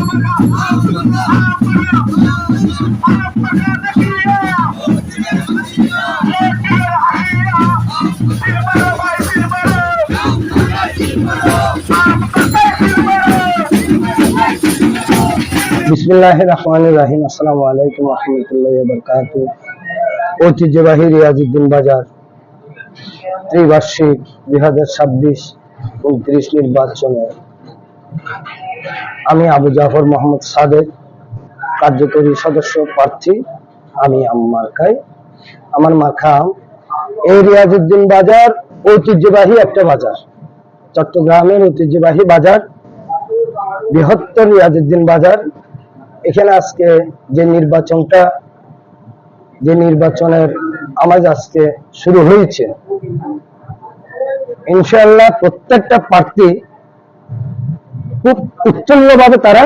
বিসমিল্লাহির রহমানির রহিম। আসসালামু আলাইকুম ওয়া রাহমাতুল্লাহি ওয়া বারাকাতুহু। ঐতিহ্যবাহী রিয়াজউদ্দিন বাজার ত্রিবার্ষিক 2026-29 নির্বাচনে আমি আবু জাফর মোহাম্মদ সাদেক, কার্যকরী সদস্য প্রার্থী। আমি আমার মার্কা এই রিয়াজউদ্দিন বাজার ঐতিহ্যবাহী একটা বাজার, চট্টগ্রামের ঐতিহ্যবাহী বাজার, বৃহত্তর রিয়াজউদ্দিন বাজার। এখানে আজকে যে নির্বাচনের আমেজ আজকে শুরু হয়েছে, ইনশাআল্লাহ প্রত্যেকটা প্রার্থী খুব উচ্ছন্নভাবে তারা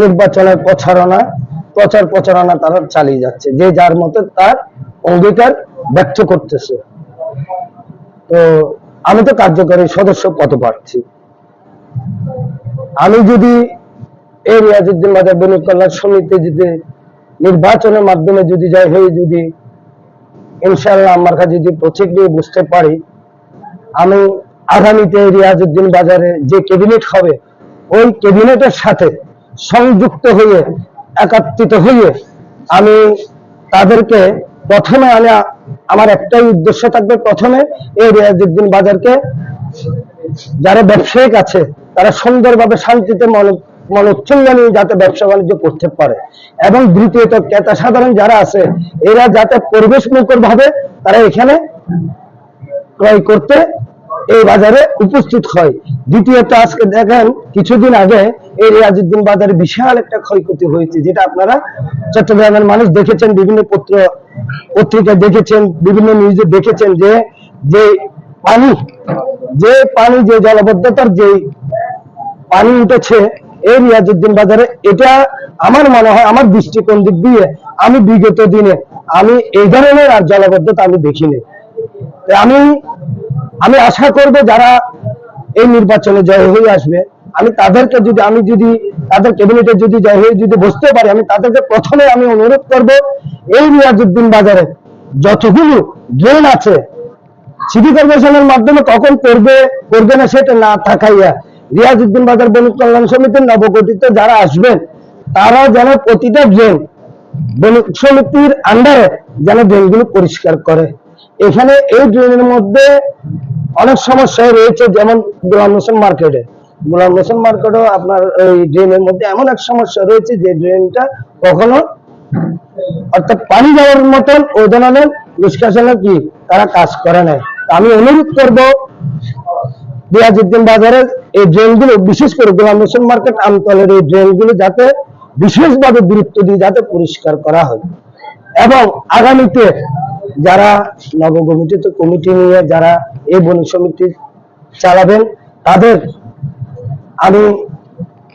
নির্বাচনের প্রচার প্রচারণা তারা চালিয়ে যাচ্ছে, যে যার মতো তার অঙ্গীকার ব্যক্ত করতেছে। তো আমি তো কার্যকরী সদস্য পদপ্রার্থী। আমি যদি এই রিয়াজউদ্দিন বাজার বণিক কল্যাণ সমিতি যদি নির্বাচনের মাধ্যমে যদি জয় হয়ে যদি ইনশাআল্লাহ আমার কাছে যদি প্রতীক নিয়ে বুঝতে পারি, আমি আগামীতে রিয়াজউদ্দিন বাজারে যে ক্যাবিনেট হবে ওই ক্যাবিনেটের সাথে সংযুক্ত হয়ে একাত্রিত হয়ে আমি তাদেরকে প্রথমে আমার একটাই উদ্দেশ্য থাকবে, প্রথমে এই রিয়াজউদ্দিন বাজারকে যারা ব্যবসায়িক আছে তারা সুন্দরভাবে শান্তিতে মনোচ্ছন্ন নিয়ে যাতে ব্যবসা বাণিজ্য করতে পারে, এবং দ্বিতীয়ত ক্রেতা সাধারণ যারা আছে এরা যাতে পরিবেশ মুখর ভাবে তারা এখানে ক্রয় করতে এই বাজারে উপস্থিত হয়। দ্বিতীয়ত আজকে দেখেন কিছুদিন আগে এই রিয়াজউদ্দিন বাজারে বিশাল একটা ক্ষয়ক্ষতি হয়েছে, যেটা আপনারা চট্টগ্রামের মানুষ দেখেছেন, বিভিন্ন পত্রিকায় দেখেছেন, বিভিন্ন নিউজে দেখেছেন, যে পানি যে জলাবদ্ধতার যে পানি উঠেছে এই রিয়াজউদ্দিন বাজারে, এটা আমার মনে হয়, আমার দৃষ্টিকোণ দিক দিয়ে আমি বিগত দিনে আমি এই ধরনের আর জলাবদ্ধতা আমি দেখিনি। আমি আশা করব যারা এই নির্বাচনে জয় হয়ে আসবে, আমি যদি তাদের ক্যাবিনেটে যদি জয় হয়ে যদি বসতে পারি, আমি তাদেরকে প্রথমে আমি অনুরোধ করব এই রিয়াজউদ্দিন বাজারে যতগুলো ড্রেন আছে সিটি কর্পোরেশনের মাধ্যমে কখন করবে না সেটা না থাকাইয়া রিয়াজউদ্দিন বাজার বণিক কল্যাণ সমিতির নবগঠিত যারা আসবেন তারা যেন প্রতিটা ড্রেন বণিক সমিতির আন্ডারে যেন ড্রেনগুলো পরিষ্কার করে। এখানে এই ড্রেনের মধ্যে অনেক সমস্যা রয়েছে, যেমন গোলাম হোসেন মার্কেটও আপনার এই ড্রেনের মধ্যে এমন এক সমস্যা রয়েছে যে ড্রেনটা কখনো অর্থাৎ পানি যাওয়ার মতন ওই ধরনের নিষ্কাশনের তারা কাজ করে নাই। আমি অনুরোধ করব রিয়াজউদ্দিন বাজারের এই ড্রেনগুলো, বিশেষ করে গোলাম হোসেন মার্কেট আমতলের এই ড্রেনগুলো যাতে বিশেষভাবে গুরুত্ব দিয়ে যাতে পরিষ্কার করা হয়, এবং আগামীতে যারা নবগঠিত কমিটি নিয়ে যারা এই বণিক সমিতি চালাবেন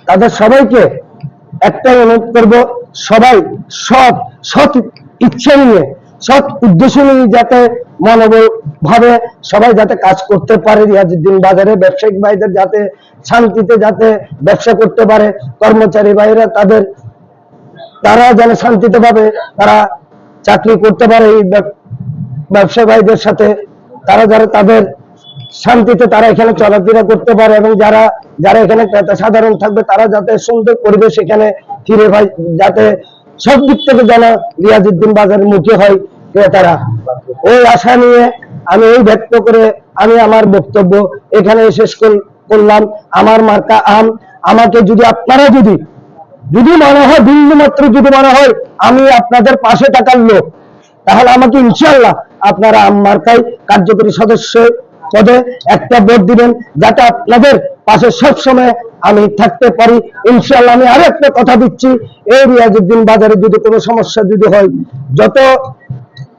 তাদের সবাইকে একটাই অনুরোধ করব, সবাই সৎ ইচ্ছা নিয়ে সৎ উদ্দেশ্য নিয়ে যাতে মনোবল ভাবে সবাই যাতে কাজ করতে পারে, রিয়াজউদ্দিন বাজারে ব্যবসায়িক ভাইদের যাতে শান্তিতে যাতে ব্যবসা করতে পারে, কর্মচারী ভাইরা তারা যেন শান্তিতে ভাবে তারা চাকরি করতে পারে, এই ব্যবসা ভাইদের সাথে যারা তাদের শান্তিতে তারা এখানে চলাফেরা করতে পারে, এবং যারা এখানে ক্রেতা সাধারণ থাকবে তারা যাতে সুন্দর পরিবেশ এখানে ফিরে পায়, যাতে সব দিক থেকে যেন রিয়াজউদ্দিন বাজারের মুখে হয় ক্রেতারা। ওই আশা নিয়ে আমি এই ব্যক্ত করে আমি আমার বক্তব্য এখানে শেষ করলাম। আমার মার্কা আম। আমাকে যদি আপনারা যদি মনে হয়, বিন্দু মাত্র যদি মনে হয় আমি আপনাদের পাশে থাকার লোক, তাহলে আমাকে ইনশাআল্লাহ আপনারা আম মার্কায় কার্যকরী সদস্য পদে একটা ভোট দিবেন, যাতে আপনাদের পাশে সব সময় আমি থাকতে পারি। ইনশাআল্লাহ আমি আরো একটা কথা দিচ্ছি, এই রিয়াজউদ্দিন বাজারে যদি কোনো সমস্যা যদি হয়, যত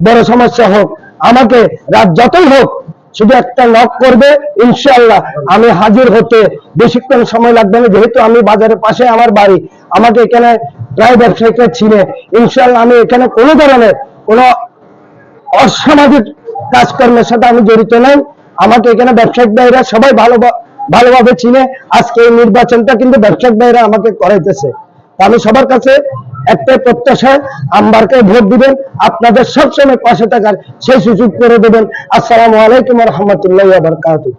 বড় সমস্যা হোক, আমাকে রাত যতই হোক শুধু একটা নক করবে, ইনশাআল্লাহ আমি হাজির হতে বেশিক্ষণ সময় লাগবে না, যেহেতু আমি বাজারের পাশে আমার বাড়ি, আমাকে এখানে প্রায় ব্যবসায়িকরা চিনে। ইনশাআল্লাহ আমি এখানে কোনো ধরনের কোনো অসামাজিক কাজকর্মের সাথে আমি জড়িত নাই। আমাকে এখানে ব্যবসায়িক ভাইরা সবাই ভালোভাবে চিনে আজকে এই নির্বাচনটা কিন্তু দর্শক ভাইরা আমাকে করাইতেছে। আমি সবার কাছে একটাই প্রত্যাশা, আমবারকে ভোট দিবেন, আপনাদের সবসময় পাশে থাকার সেই সুযোগ করে দেবেন। আসসালামু আলাইকুম ওয়া রাহমাতুল্লাহি ওয়া বারাকাতুহু।